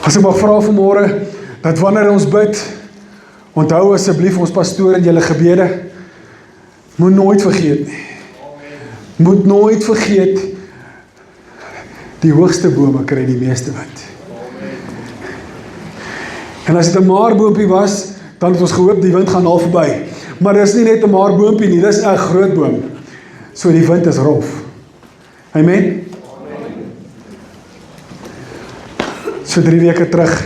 As ek mag vra vanmôre, dat wanneer ons bid, onthou asseblief ons pastoor in julle gebede, moet nooit vergeet nie. Moet nooit vergeet, die hoogste bome kry die meeste wind. En as dit 'n maarboompie was, dan het ons gehoop die wind gaan al verby. Maar dis nie net 'n maarboompie nie, dis 'n groot boom. So die wind is rof. Amen. So 3 weke terug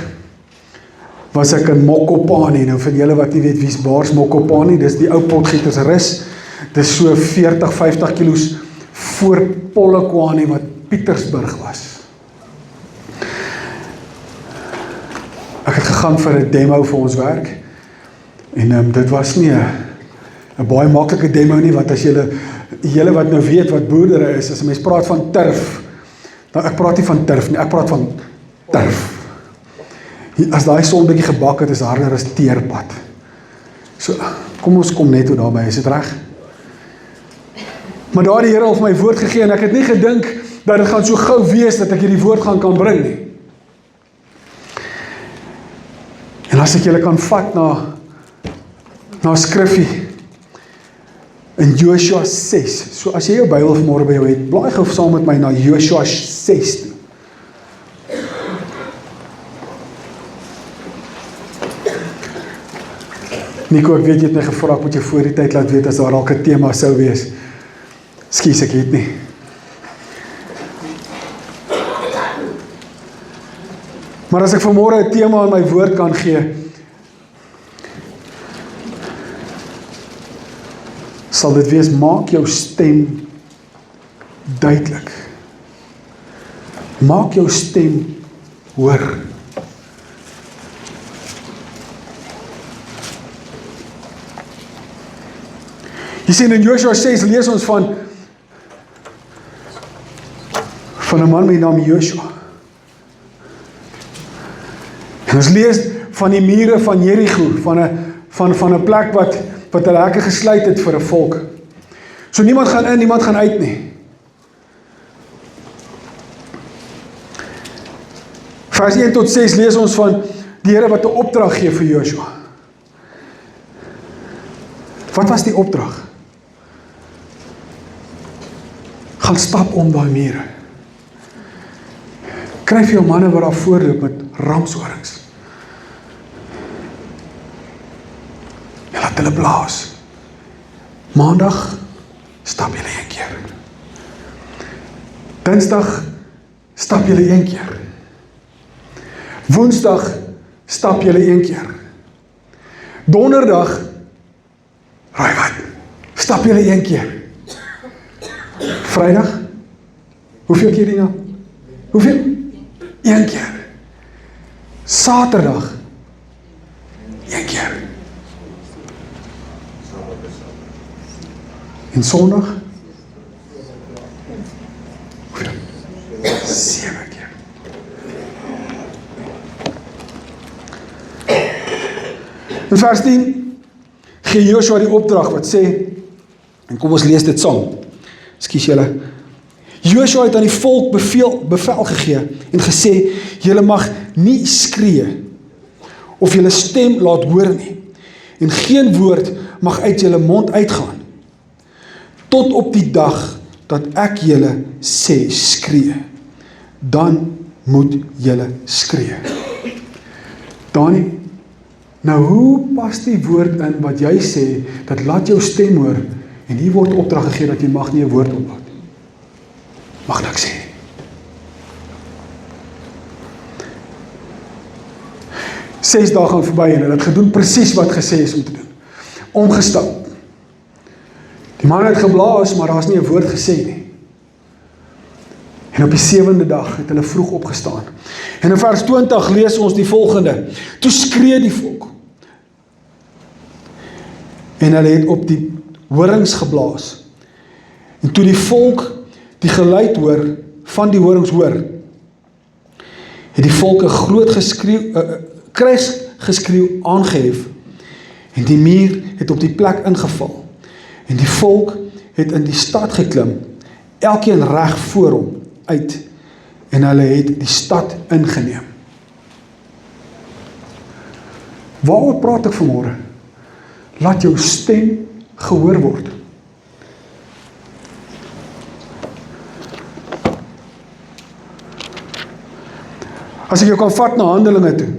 was ek in Mokopane. Nou vir julle wat nie weet wie's baars Mokopane, dis die ou Potgietersrus. Dis so 40-50 kilos voor Polokwane wat Pietersburg was. Ek het gegaan vir 'n demo vir ons werk. En dit was nie 'n baie maklike demo nie, want as julle wat nou weet wat boerdery is, as 'n mens praat van turf, dan ek praat nie van turf nie, ek praat van turf. As daai son bietjie gebak het, is harder as teerpad. So, kom ons kom net toe daarby, is dit reg? Maar daar die Here al vir my woord gegee, en ek het nie gedink dat dit gaan so gou wees, dat ek hierdie woord kan bring nie. En as ek julle kan vat na skriffie, in Joshua 6, so as jy jou Bybel vanmôre by jou het, blaai gou saam met my na Joshua 6 toe. Nico, ek weet jy het my gevra, ek moet jou voor die tyd laat weet as daar dalk 'n tema sou wees. Skus, ek weet nie. Maar as ek vanmôre 'n tema in my woord kan gee, sal dit wees, maak jou stem duidelik. Maak jou stem hoor. Jy sien in Joshua 6 lees ons van 'n man met die naam Joshua. En ons lees van die mure van Jericho, van 'n plek wat hulle hekke gesluit het vir 'n volk. So niemand gaan in, niemand gaan uit nie. Vers 1 tot 6 lees ons van die Here wat 'n opdrag gee vir Joshua. Wat was die opdrag? Gaan stap om daai mure. Kry vir jou manne wat daar voorloop met ramshorings. En laat hulle blaas. Maandag stap julle 1 keer. Dinsdag stap julle 1 keer. Woensdag stap julle 1 keer. Donderdag, raai wat, stap julle 1 keer. Vrydag, hoeveel keer die nou? Hoeveel? 1 keer. Saterdag, 1 keer. En Sondag? Hoeveel? 7 keer. In vers 10 gee Joshua die opdrag wat sê, en kom ons lees dit saam. Ekskuus julle. Joshua het aan die volk bevel gegee en gesê, julle mag nie skree of julle stem laat hoor nie en geen woord mag uit julle mond uitgaan tot op die dag dat ek julle sê skree, dan moet julle skree. Dani, nou hoe pas die woord in wat jy sê, dat laat jou stem hoor, en hier word opdrag gegee dat jy mag nie 'n woord ontlaat. Mag niks sê. 6 dae gaan verby en hulle het gedoen presies wat gesê is om te doen. Omgestap. Die man het geblaas, maar daar's nie 'n woord gesê nie. En op die 7de dag het hulle vroeg opgestaan. En in vers 20 lees ons die volgende. Toe skree die volk. En hulle het op die horings geblaas. En toe die volk die geluid hoor, van die horings hoor, het die volk 'n groot krygsgeskreeu aangehef, en die muur het op die plek ingeval, en die volk het in die stad geklim, elkeen reg voor hom uit, en hulle het die stad ingeneem. Waaroor praat ek vanmôre? Laat jou stem gehoor word. As ek jou kan vat na Handelinge toe.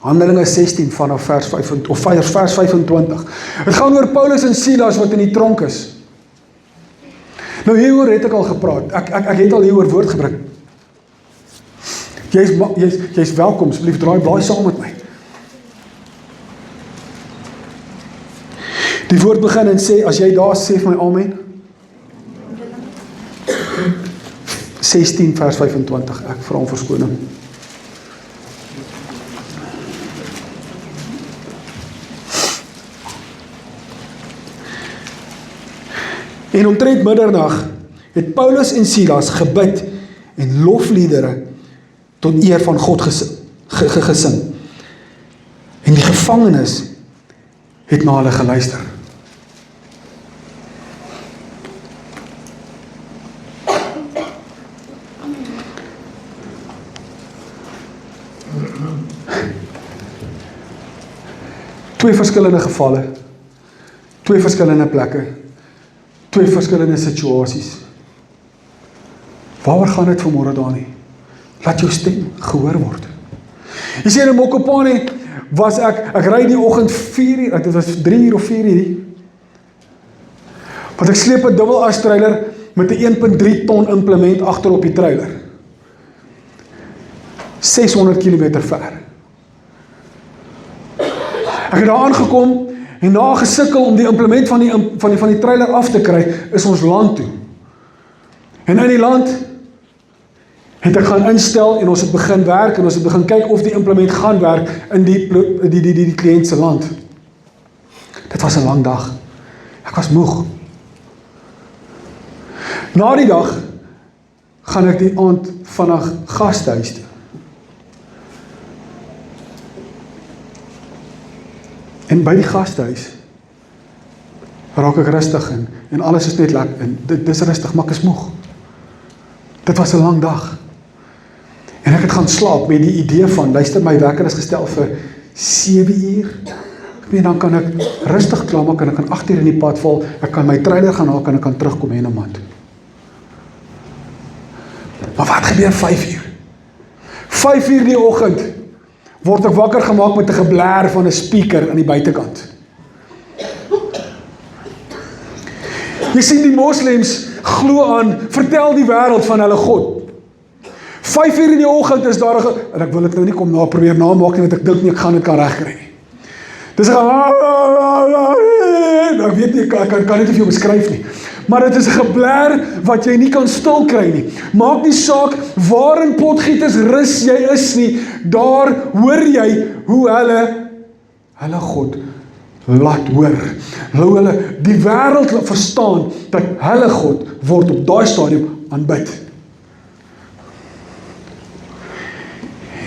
Handelinge 16 vanaf vers 25. Het gaan oor Paulus en Silas wat in die tronk is. Nou hieroor het ek al gepraat. Ek het al hieroor woord gebring. Jy's welkom, asseblief blaai saam met my. Die woord begin en sê, as jy daar sê vir my amen. 16 vers 25, ek vra om verskoning. En omtrent middernag het Paulus en Silas gebid en lofliedere tot eer van God gesing. En die gevangenes het na hulle geluister. Twee verskillende gevalle, twee verskillende plekke, twee verskillende situasies. Waaroor gaan dit vanmôre daar nie? Laat jou stem gehoor word. Jy sê in Mokopane was ek ry die oggend 4 uur, dit was 3 uur of 4 uur, want ek sleep 'n dubbelas trailer met 'n 1.3 ton implement agter op die trailer. 600 km ver. Ek het daar aangekom en na gesukkel om die implement van die trailer af te kry, is ons land toe. En in die land het ek gaan instel en ons het begin werk en ons het begin kyk of die implement gaan werk in die kliënt se land. Dit was 'n lang dag. Ek was moeg. Na die dag gaan ek die aand vanaf gastehuis toe. En by die gastehuis raak ek rustig in en alles is net lekker en dit is rustig, maar ek is moeg. Dit was 'n lang dag. En ek het gaan slaap met die idee van, luister, my wekker is gestel vir 7 uur. En dan kan ek rustig klaarmaak en ek kan 8 uur in die pad val, ek kan my trailer gaan haal en ek kan terugkom en 'n maand. Maar wat gebeur 5 uur? 5 uur die oggend word ek wakker gemaak met 'n geblaar van 'n speaker aan die buitekant. Jy sien die moslems glo aan, vertel die wêreld van hulle God. 5 uur in die oggend is daar, en ek wil dit nou nie kom probeer namaak nie, want ek dink nie ek gaan dit kan regkry nie. Dis ek weet nie, ek kan dit nie vir jou beskryf nie. Maar dit is 'n geblaar wat jy nie kan stil kry nie. Maak nie saak waar in Potgietersrus jy is nie, daar hoor jy hoe hulle God laat hoor. Hoe hulle die wêreld verstaan dat hulle God word op daai stadium aanbid.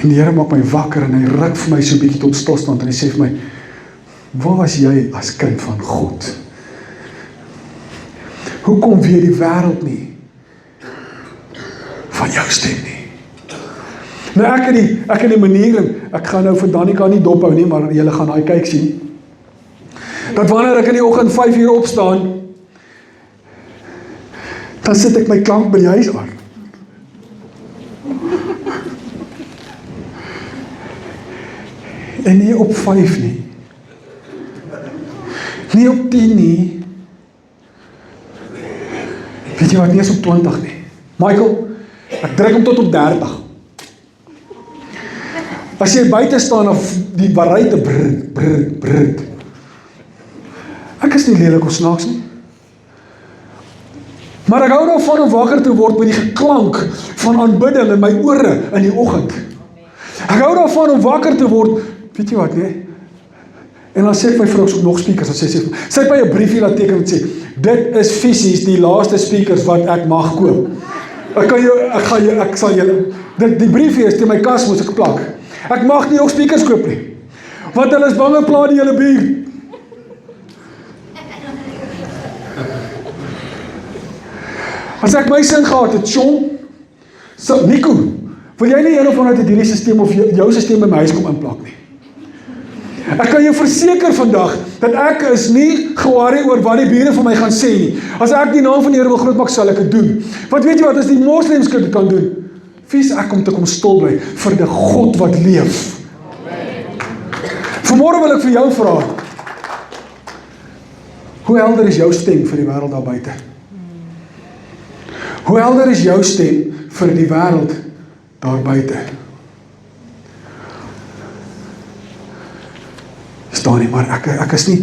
En die Here maak my wakker en hy ruk vir my so 'n bietjie tot stilstand en hy sê vir my, waar was jy as kind van God? Hoekom weet die wêreld nie van jou stem nie? Nou ek in die manier, en ek gaan nou vir Danica nie dophou nie, maar julle gaan daai kyk sien, dat wanneer ek in die oggend 5 uur opstaan, dan sit ek my klank by die huis aan. En nie op 5 nie. Nie op 10 nie. Weet jy wat, nie eens op 20 nie. Michael, ek druk hom tot op 30. As jy buite staan of die baruite brrr. Ek is nie lelik of snaaks nie. Maar ek hou daarvan om wakker te word met die geklank van aanbidding in my ore in die oggend. Ek hou daarvan om wakker te word, weet jy wat, nee? En dan sê ek my vrou ook nog speakers, en sy het by 'n briefie laat teken en sê, dit is fisies die laaste speakers wat ek mag koop. Ek sal julle, die briefie is, in my kas moes ek plak. Ek mag nie ook speakers koop nie, want hulle is bang pla die hele buurt. As ek my sin gehad het, Sean, Nico, wil jy nie een of ander uit hierdie stelsel of jou stelsel by my huis kom inplak nie? Ek kan jou verseker vandag, dat ek is nie ge-worry oor wat die bure van my gaan sê nie. As ek die naam van die Here wil groot maak, sal ek dit doen. Want weet jy wat, as die moslems dit kan doen, wie is ek om te kom stil bly vir die God wat leef? Vanmôre wil ek vir jou vra, hoe helder is jou stem vir die wêreld daar buite? Hoe helder is jou stem vir die wêreld daar buite? Staan nie, maar ek is nie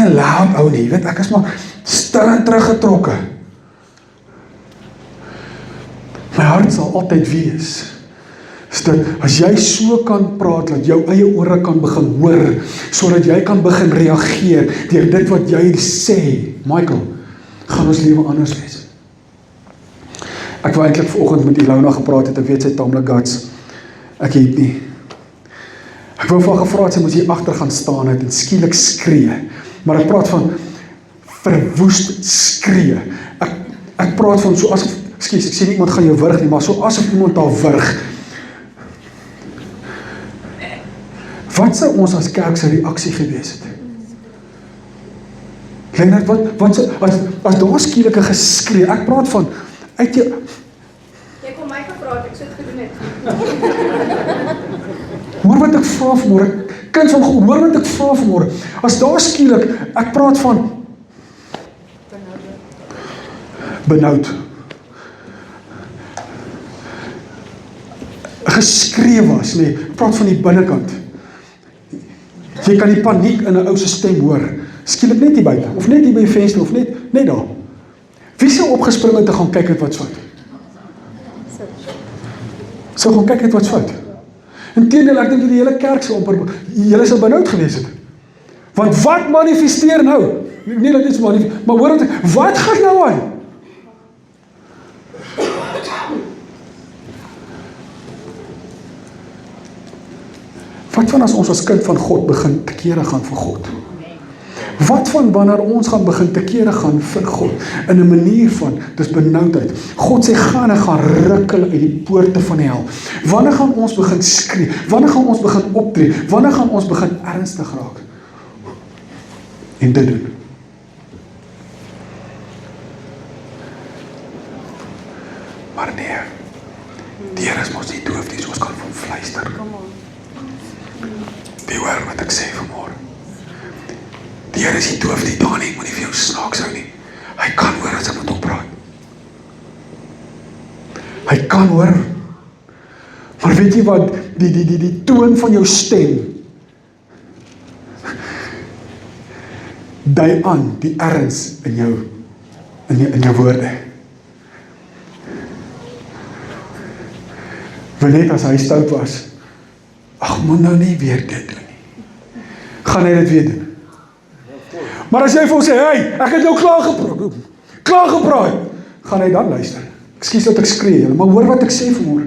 'n loud ou nie, weet, ek is maar stil en teruggetrokke. My hart sal altyd wees, as jy so kan praat, dat jou eie ore kan begin hoor, sodat jy kan begin reageer, deur dit wat jy sê, Michael, gaan ons lewe anders wees. Ek wou eintlik vanoggend met Ilona gepraat het, ek weet sy taamlik guts, ek het nie. Ek wou vir haar gevra het, sy moes hier agter gaan staan het en skielik skree, maar ek praat van verwoest skree. Ek praat van so asof, ek sê nie iemand gaan jou wurg nie, maar so asof iemand daar wurg. Wat sou ons as kerk se reaksie gewees het? Lennard, as daar skielike geskree, ek praat van, uit jou... Jy kom my gevra, ek so het gedoen het. Hoor wat ek vra vanmôre, kind van God, hoor wat ek vra vanmôre, as daar skielik, ek praat van, benoud, geskree was, nee, ek praat van die binnekant, jy kan die paniek in 'n ou se stem hoor, skielik net hier buite, of net hier by die venster, of net daar. Wie sou opgespring het te gaan kyk het wat's fout? Sou gaan kyk het wat's fout? Inteendeel, ek dink die hele kerk sou julle sou benoud gewees het. Want wat manifesteer nou? Nie dat iets manifesteer, maar hoor wat gaan nou aan? Wat van as ons as kind van God begin te kere gaan vir God? Wat van wanneer ons gaan begin te kere gaan vir God, in 'n manier van, dis benoudheid. God sê, gaan ruk hulle uit die poorte van die hel. Wanneer gaan ons begin skree? Wanneer gaan ons begin optree? Wanneer gaan ons begin ernstig raak? En dit doen. Maar nee, die Here is mos nie doof nie, so ons kan van fluister. Die hoor wat ek sê vanmôre. Die Here is nie doof nie, daar nie, ek moet nie vir jou snaaks hou nie. Hy kan hoor as ek met hom praat. Hy kan hoor. Maar weet jy wat, die toon van jou stem, dui aan die erns in jou woorde. Wanneer as hy stout was, ag, moet nou nie weer dit doen nie. Gaan hy dit weer doen? Maar as jy vir hom sê, hey, ek het nou klaar gepraat, gaan hy dan luister. Ekskuus dat ek skree, maar hoor wat ek sê vanmôre.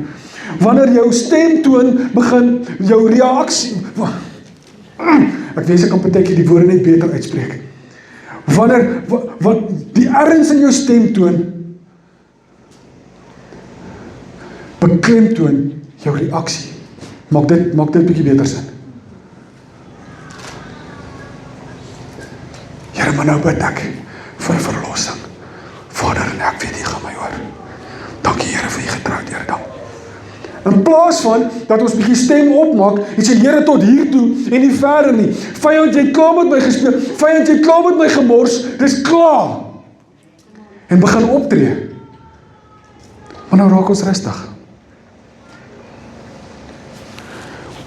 Wanneer jou stemtoon begin, jou reaksie, ek wens ek kan partykeer die woorde net beter uitspreek. Wanneer die erns in jou stemtoon beklemtoon jou reaksie, maak dit bietjie beter sin. Here, maar nou bid ek vir verlossing. Vader, en ek weet, U gaan my hoor. Dankie Here vir U getroud, Here, dank. In plaas van, dat ons bietjie stem opmaak, en sê, Here, tot hier toe, en nie verder nie. Vyand, jy klaar met my gespeel, vyand, jy klaar met my gemors, dis klaar. En begin optree. Maar nou raak ons rustig.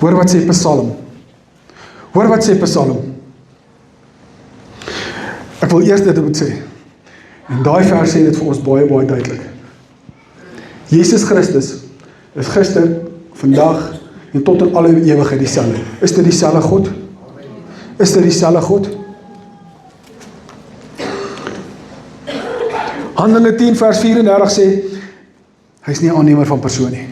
Hoor wat sê Psalm. Hoor wat sê Psalm. Ek wil eers dit moet sê. En daai vers sê dit vir ons baie, baie duidelik. Jesus Christus is gister, vandag en tot in alle ewigheid dieselfde. Is dit dieselfde God? Is dit dieselfde God? Handelinge 10 vers 34 sê, hy is nie 'n aannemer van persoon nie.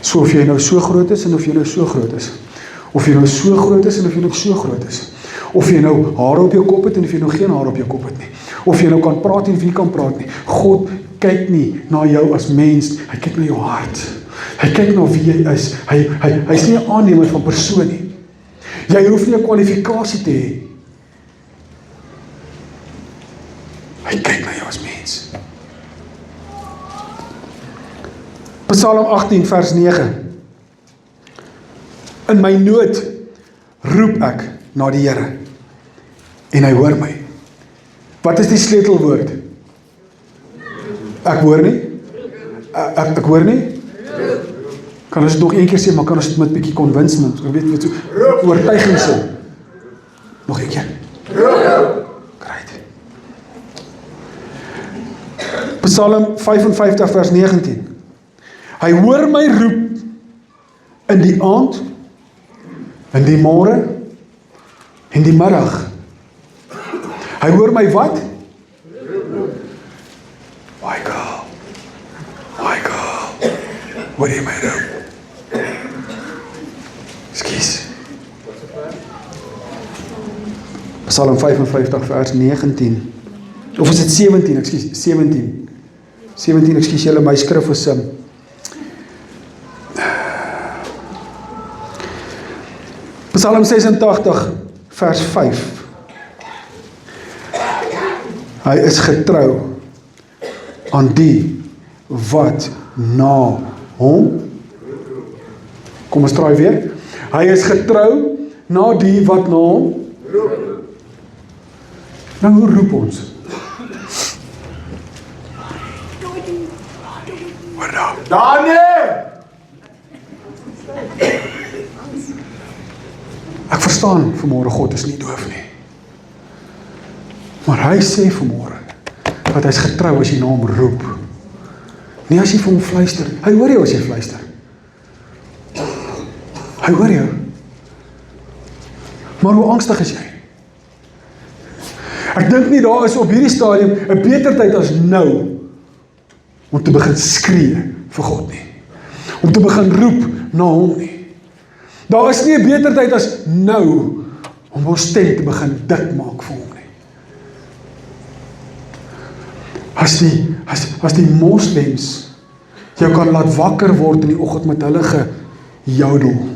So of jy nou so groot is en of jy nou so groot is. Of jy nou so groot is en of jy nou so groot is. Of jy nou hare op jou kop het en of jy nou geen hare op jou kop het nie. Of jy nou kan praat en wie kan praat nie. God kyk nie na jou as mens, hy kyk na jou hart. Hy kyk na wie jy is. Hy is nie 'n aannemer van persoon nie. Jy hoef nie 'n kwalifikasie te hê. Hy kyk na jou as mens. Psalm 18 vers 9. In my nood roep ek na die Here en hy hoor my. Wat is die sleutelwoord? Ek hoor nie? Ek hoor nie? Kan ons dit nog een keer sê, maar kan ons dit met bietjie convincement, ek weet wat so, oortuiging sê. Nog een keer. Great. Psalm 55 vers 19. Hy hoor my roep in die aand, in die môre, en die middag. Hy hoor my wat? Michael, hoor jy my roep? Skus. Psalm 55 vers 19. Of is dit 17, ekskuus, 17. 17, ekskuus julle, my skrif is Psalm 86 vers 5. Hy is getrou aan die wat na hom. Kom ons draai weer. Hy is getrou na die wat na hom. Nou hoe roep ons? Hoor nou. Daniel! Ek verstaan vanmôre God is nie doof nie. Maar hy sê vanmôre dat hy's getrou as jy na hom roep. Nie as jy vir hom fluister. Hy hoor jou as jy fluister. Hy hoor jou. Maar hoe angstig is jy? Ek dink nie daar is op hierdie stadium 'n beter tyd as nou om te begin skree vir God nie. Om te begin roep na hom nie. Daar is nie 'n beter tyd as nou om ons stem te begin dik maak vir hom nie. As die moslems jou kan laat wakker word in die oggend met hulle gejodel.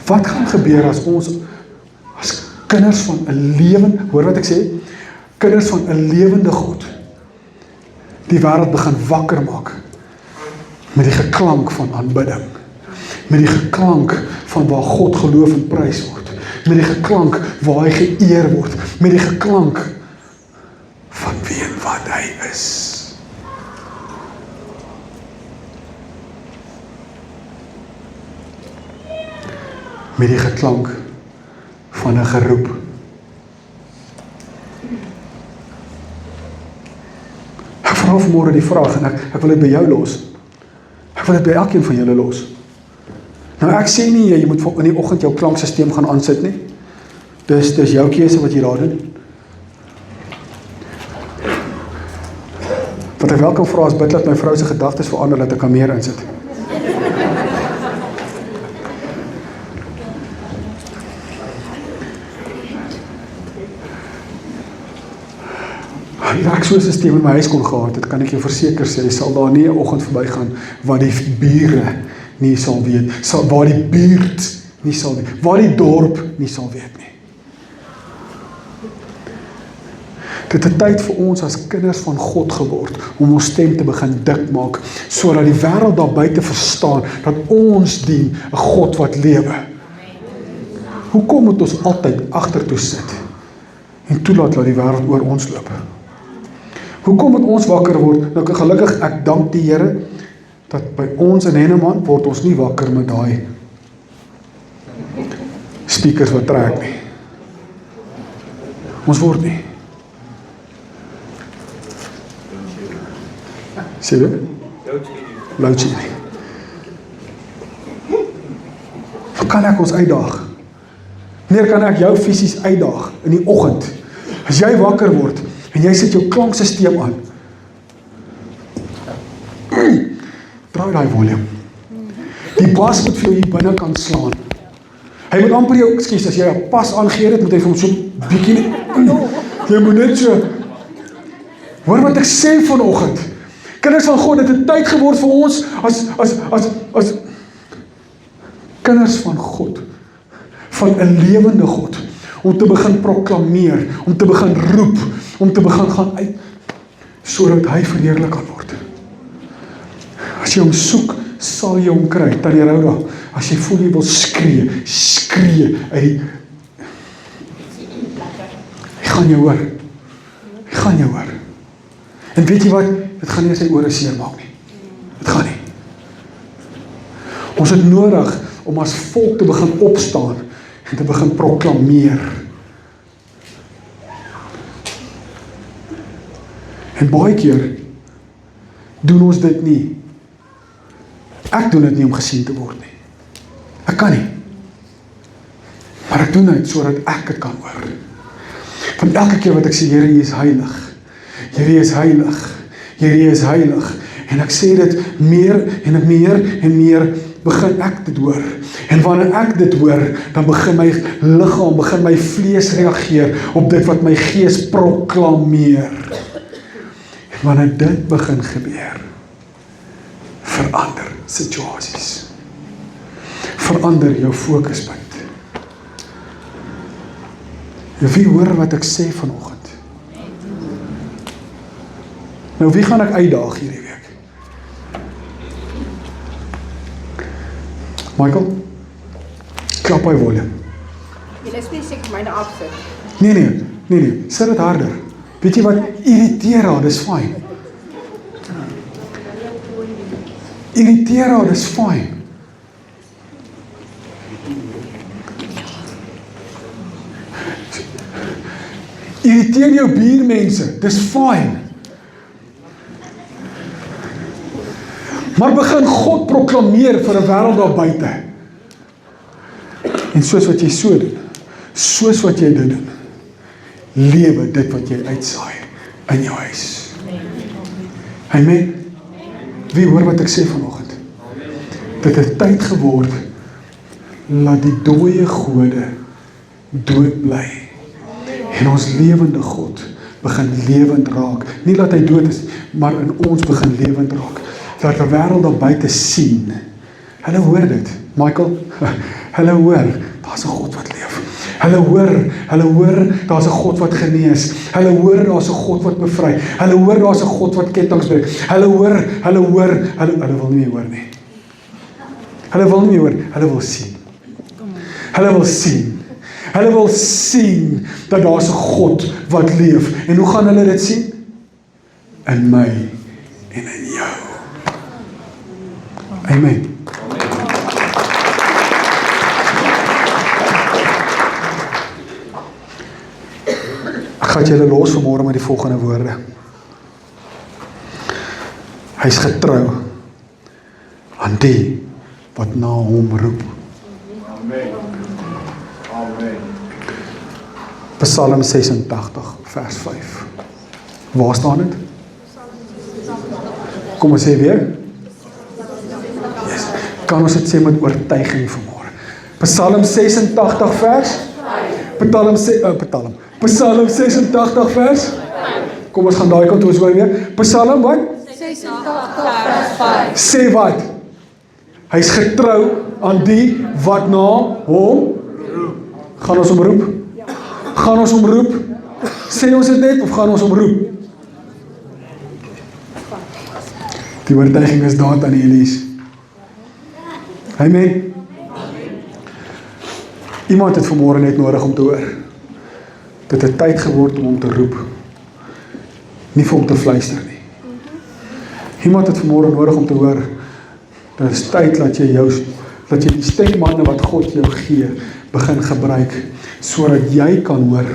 Wat gaan gebeur as ons as kinders van 'n lewende, hoor wat ek sê, kinders van 'n lewende God die wêreld begin wakker maak met die geklank van aanbidding, met die geklank van waar God geloof en prys word, met die geklank waar hy geëer word, met die geklank van wie en wat hy is. Met die geklank van 'n geroep. Ek vra vanmôre die vraag en ek wil dit by jou los. Ek wil dit by elkeen van julle los. Nou ek sê nie jy moet in die oggend jou klankstelsel gaan aansit nie. Dis jou keuse wat jy daar doen. Wat ek wel kan vra is bid dat my vrou se gedagtes verander dat ek kan meer insit. Ja, ek so 'n stelsel in my huis kon gehad het, kan ek jou verseker sê, sal daar nie 'n oggend verbygaan waar die bure nie sal weet, waar die buurt nie sal weet, waar die dorp nie sal weet nie. Dit het tyd vir ons as kinders van God geword om ons stem te begin dik maak, sodat die wêreld daar buite verstaan dat ons dien 'n God wat lewe. Hoekom moet ons altyd agtertoe sit en toelaat dat die wêreld oor ons loop? Hoekom moet ons wakker word? Nou gelukkig, ek dank die Here dat by ons in Henneman word ons nie wakker met daai speakers wat trek nie. Ons word nie. Sê jy? Load shedding. Hoe kan ek ons uitdaag? Wanneer kan ek jou fisies uitdaag in die oggend? As jy wakker word en jy sit jou klankstelsel aan. Draai daai volume. Die bas moet vir jou hier binne kan slaan. Hy moet amper jou, ekskuus, as jy 'n pas aangee het, moet hy vir hom so bietjie Jy moet net so. Hoor wat ek sê vanoggend. Kinders van God, dit het tyd geword vir ons as kinders van God, van 'n lewende God, om te begin proklameer, om te begin roep, om te begin gaan uit, sodat hy verheerlik kan word. As jy hom soek, sal jy hom kry. Tannie Rhoda, as jy voel jy wil skree uit die... Hy gaan jou hoor. Hy gaan jou hoor. En weet jy wat? Dit gaan nie sy ore seer maak nie. Dit gaan nie. Ons het nodig om as volk te begin opstaan en te begin proklameer. En baie keer doen ons dit nie. Ek doen dit nie om gesien te word nie. Ek kan nie. Maar ek doen dit sodat ek dit kan hoor. Van elke keer wat ek sê, Here, U is heilig. Here, U is heilig. Here, U is heilig. En ek sê dit meer en meer begin ek dit hoor. En wanneer ek dit hoor, dan begin my liggaam, begin my vlees reageer op dit wat my gees proklameer. En wanneer dit begin gebeur, verander situasies. Verander jou fokuspunt. Wie hoor wat ek sê vanoggend? Nou wie gaan ek uitdaag hierdie week? Michael? Klap hy volume. Jy is nie seker myne afsit. Nee, sit dit harder. Weet jy wat? Irriteer haar, dis fyn. Irriteer haar, dis fyn. Irriteer jou buurmense, dis fyn. Maar begin God proklameer vir 'n wêreld daar buite. En soos wat jy so doen, soos wat jy dit doen, lewe dit wat jy uitsaai in jou huis. Amen. Wie hoor wat ek sê vanoggend? Dit het tyd geword, laat die dooie gode dood bly. En ons lewende God begin lewend raak. Nie dat hy dood is, maar in ons begin lewend raak. Dat die wêreld daar buite sien. Hulle hoor dit. Michael, hulle hoor, daar's 'n God wat leef. Hulle hoor, daar's 'n God wat genees. Hulle hoor, daar's 'n God wat bevry. Hulle hoor, daar's 'n God wat kettinge breek. Hulle wil nie meer hoor nie. Hulle wil nie meer hoor, hulle wil sien. Hulle wil sien. Hulle wil sien dat daar's 'n God wat leef. En hoe gaan hulle dit sien? In my en in jou. Amen. Ek gaan julle los vanmôre met die volgende woorde. Hy's getrou aan die wat na hom roep. Amen. Amen. Psalm 86 vers 5. Waar staan dit? Kom ons sê weer. Yes. Kan ons dit sê met oortuiging vanmôre? Psalm 86 vers 5. Psalm 86 vers 5. Kom ons gaan daai kant toe hoor weer. Psalm wat? 86 vers 5. Sê wat? Hy's getrou aan die wat na hom roep. Gaan ons hom roep? Gaan ons hom roep? Sê ons dit net of gaan ons hom roep? Die oortuiging is daar aan Elise. Amen. Iemand het vanmôre net nodig om te hoor. Dit het tyd geword om hom te roep. Nie vir hom te fluister nie. Iemand het vanmôre nodig om te hoor. Dit is tyd dat jy die stembande wat God jou gee, begin gebruik, sodat jy kan hoor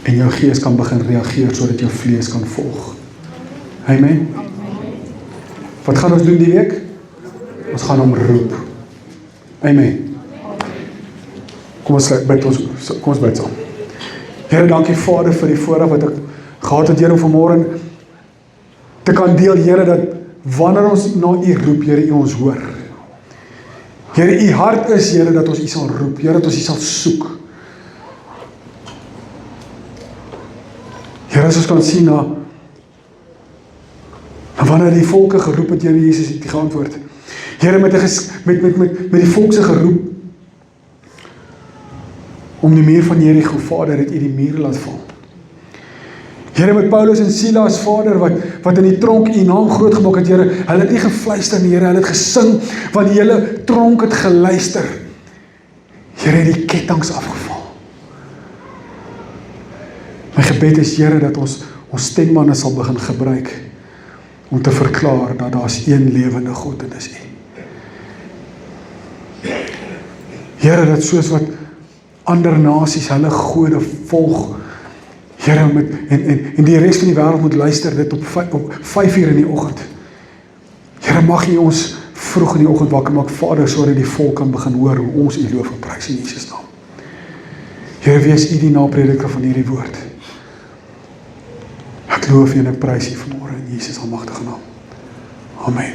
en jou gees kan begin reageer, sodat jou vlees kan volg. Amen. Wat gaan ons doen die week? Ons gaan hom roep. Amen. Kom ons bid saam. Here, dankie Vader vir die voorreg wat ek gehad het, Here, om vanmôre te kan deel, Here, dat wanneer ons na U roep, Here, U ons hoor. Here, U hart is, Here, dat ons U sal roep, Here, dat ons U sal soek. Here, as ons kan sien na wanneer die volke geroep het, Here Jesus het die geantwoord. Here, met die volk se geroep om die muur van Jericho, Vader, het U die muur laat val. Here, met Paulus en Silas, Vader, wat in die tronk U naam groot gemaak het, Here, hulle het nie gefluister nie, Here, hulle het gesing, want die hele tronk het geluister. Here, het die kettinge afgeval. My gebed is, Here, dat ons stemmanne sal begin gebruik om te verklaar dat daar is een lewende God en dis U. Here, dat soos wat ander nasies hulle gode volg, Here, en die res van die wêreld moet luister dit op 5 uur in die oggend. Here, mag U ons vroeg in die oggend wakker maak, Vader, sodat die volk kan begin hoor hoe ons U loof en prys in Jesus naam. Here, wees U die naprediker van hierdie woord. Ek loof U en ek prys U vanmôre in Jesus almagtige naam. Amen.